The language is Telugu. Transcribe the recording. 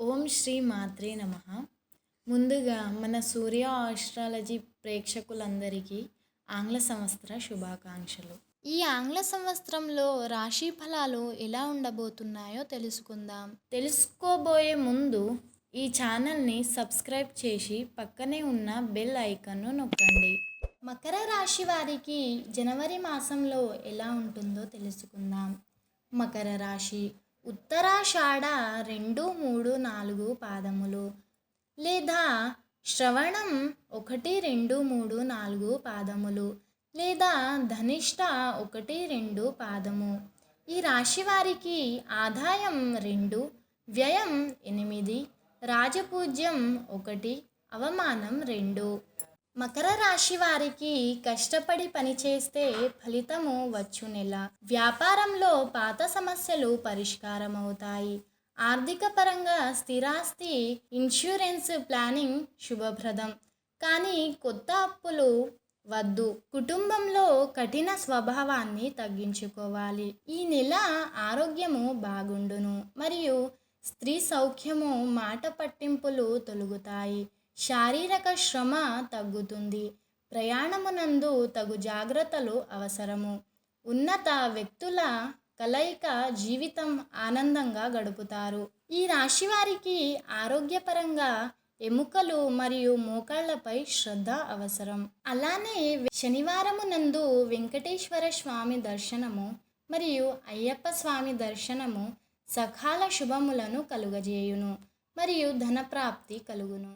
ఓం శ్రీ మాత్రే నమః. ముందుగా మన సూర్య ఆస్ట్రాలజీ ప్రేక్షకులందరికీ ఆంగ్ల సంవత్సర శుభాకాంక్షలు. ఈ ఆంగ్ల సంవత్సరంలో రాశి ఫలాలు ఎలా ఉండబోతున్నాయో తెలుసుకుందాం. తెలుసుకోబోయే ముందు ఈ ఛానల్ని సబ్స్క్రైబ్ చేసి పక్కనే ఉన్న బెల్ ఐకాన్ను నొక్కండి. మకర రాశి వారికి జనవరి మాసంలో ఎలా ఉంటుందో తెలుసుకుందాం. మకర రాశి ఉత్తరాషాఢ 2, 3, 4 పాదములు లేదా శ్రవణం 1, 2, 3, 4 పాదములు లేదా ధనిష్ట 1, 2 పాదము. ఈ రాశి వారికి ఆదాయం 2, వ్యయం 8, రాజపూజ్యం 1, అవమానం 2. మకర రాశి వారికి కష్టపడి పనిచేస్తే ఫలితము వచ్చు నెల. వ్యాపారంలో పాత సమస్యలు పరిష్కారం అవుతాయి. ఆర్థిక పరంగా స్థిరాస్తి, ఇన్సూరెన్స్ ప్లానింగ్ శుభప్రదం. కానీ కొత్త అప్పులు వద్దు. కుటుంబంలో కఠిన స్వభావాన్ని తగ్గించుకోవాలి. ఈ నెల ఆరోగ్యము బాగుండును మరియు స్త్రీ సౌఖ్యము, మాట పట్టింపులు తొలగుతాయి. శారీరక శ్రమ తగ్గుతుంది. ప్రయాణమునందు తగు జాగ్రత్తలు అవసరము. ఉన్నత వ్యక్తుల కలయిక జీవితం ఆనందంగా గడుపుతారు. ఈ రాశి వారికి ఆరోగ్యపరంగా ఎముకలు మరియు మోకాళ్లపై శ్రద్ధ అవసరం. అలానే శనివారమునందు వెంకటేశ్వర స్వామి దర్శనము మరియు అయ్యప్ప స్వామి దర్శనము సకాల శుభములను కలుగజేయును మరియు ధనప్రాప్తి కలుగును.